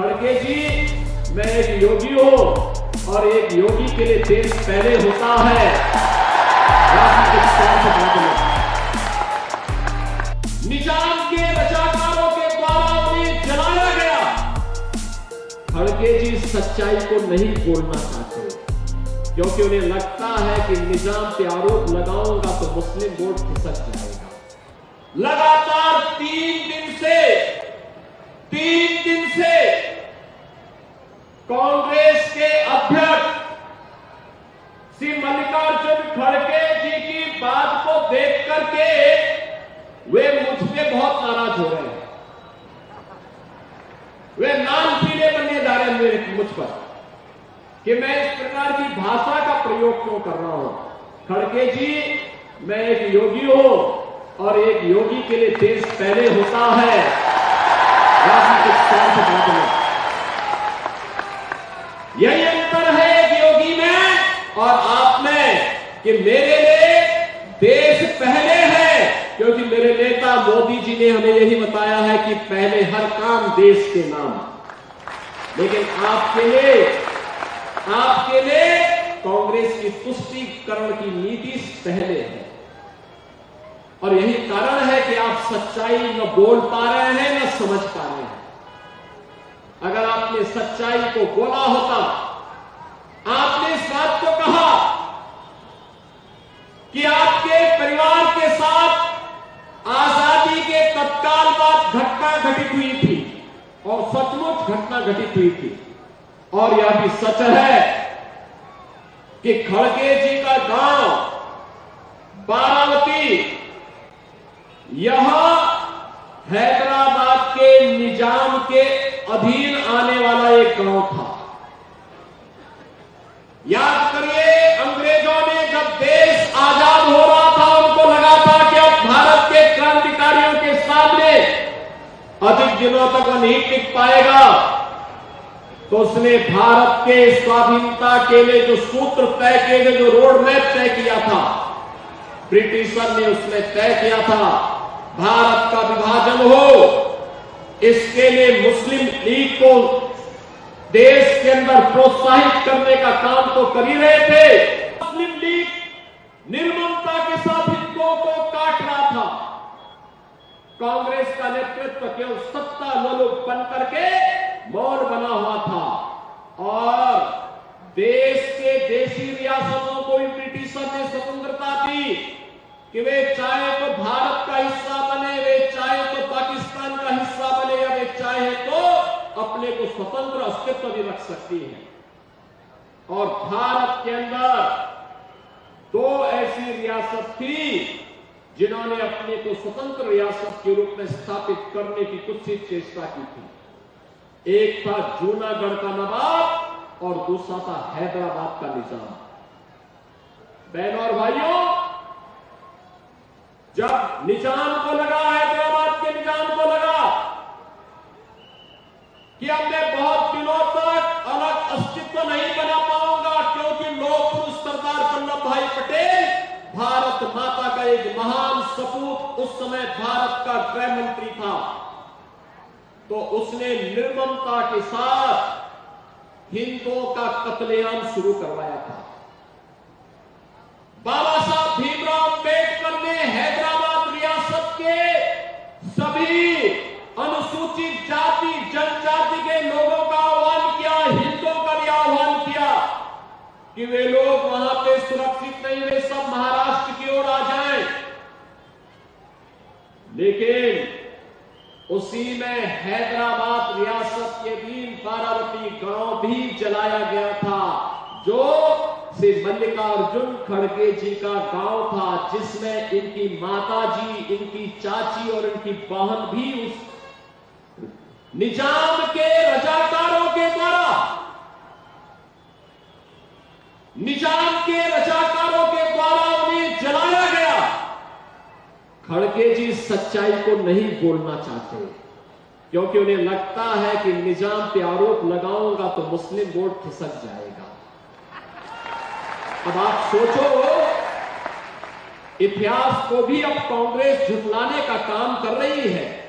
खड़गे जी, मैं एक योगी हूं और एक योगी के लिए देश पहले होता है। निजाम के रजाकारों के द्वारा उन्हें जलाया गया। खड़गे जी सच्चाई को नहीं बोलना चाहते क्योंकि उन्हें लगता है कि निजाम पे आरोप लगाऊंगा तो मुस्लिम वोट खिसक जाएगा। लगातार 3 दिन से कांग्रेस के अध्यक्ष श्री मल्लिकार्जुन खड़गे जी की बात को देख करके वे मुझ पे बहुत नाराज हो रहे हैं। वे नाम पीले बनने जा रहे हैं मेरे मुझ पर कि मैं इस प्रकार की भाषा का प्रयोग क्यों कर रहा हूं। खड़गे जी, मैं एक योगी हूं और एक योगी के लिए देश पहले होता है। यही अंतर है एक योगी में और आप में कि मेरे लिए देश पहले है क्योंकि मेरे नेता मोदी जी ने हमें यही बताया है कि पहले हर काम देश के नाम। लेकिन आपके लिए कांग्रेस की तुष्टीकरण की नीति पहले है और यही कारण है कि आप सच्चाई न बोल पा रहे हैं न समझ पा रहे हैं। अगर आपने सच्चाई को बोला होता, आपने इस बात को कहा कि आपके परिवार के साथ आजादी के तत्काल बाद घटना घटित हुई थी और सचमुच घटना घटित हुई थी और यह भी सच है कि खड़गे जी का गांव बारावती यह हैदराबाद के निजाम के अधीन आने वाला एक गांव था। याद करिए, अंग्रेजों ने जब देश आजाद हो रहा था उनको लगा था कि अब भारत के क्रांतिकारियों के सामने अधिक दिनों तक वह नहीं टिक पाएगा, तो उसने भारत के स्वाधीनता के लिए जो सूत्र तय किए गए, जो रोड मैप तय किया था, ब्रिटिशर ने उसमें तय किया था भारत का विभाजन हो। इसके लिए मुस्लिम लीग को देश के अंदर प्रोत्साहित करने का काम तो कर ही रहे थे। मुस्लिम लीग निर्ममता के साथ हिंदुओं को काट रहा था। कांग्रेस का नेतृत्व केवल सत्ता लोलुप बन करके मौन बना हुआ था और देश के देशी रियासतों को भी ब्रिटिशर ने स्वतंत्रता दी कि वे चाहे तो भारत का हिस्सा बने, वे चाहे तो पाकिस्तान का हिस्सा बने या वे चाहे तो अपने को स्वतंत्र अस्तित्व भी रख सकती है। और भारत के अंदर 2 ऐसी रियासत थी जिन्होंने अपने को स्वतंत्र रियासत के रूप में स्थापित करने की कुछ ही चेष्टा की थी। एक था जूनागढ़ का नवाब और दूसरा था हैदराबाद का निजाम। बहनों और भाइयों, जब निजाम को लगा, हैदराबाद के निजाम को लगा कि अब मैं बहुत दिनों तक अलग अस्तित्व नहीं बना पाऊंगा क्योंकि लौह पुरुष सरदार वल्लभ भाई पटेल भारत माता का एक महान सपूत, उस समय भारत का गृह मंत्री था, तो उसने निर्ममता के साथ हिंदुओं का कत्लेआम शुरू करवाया था। बाबा साहब भीमराव अम्बेडकर ने हैदराबाद रियासत के सभी अनुसूचित जाति जनजाति के लोगों का आह्वान किया, हिंदुओं का भी आह्वान किया कि वे लोग वहां पे सुरक्षित नहीं, वे सब महाराष्ट्र की ओर आ जाएं। लेकिन उसी में हैदराबाद रियासत के अधीन बारावती गांव भी जलाया गया था जो श्री मल्लिकार्जुन खड़गे जी का गांव था, जिसमें इनकी माता जी, इनकी चाची और इनकी बहन भी उस निजाम के रजाकारों के द्वारा उन्हें जलाया गया। खड़गे जी सच्चाई को नहीं बोलना चाहते क्योंकि उन्हें लगता है कि निजाम पे आरोप लगाऊंगा तो मुस्लिम वोट खिसक जाएगा। अब आप सोचो, इतिहास को भी अब कांग्रेस झुठलाने का काम कर रही है।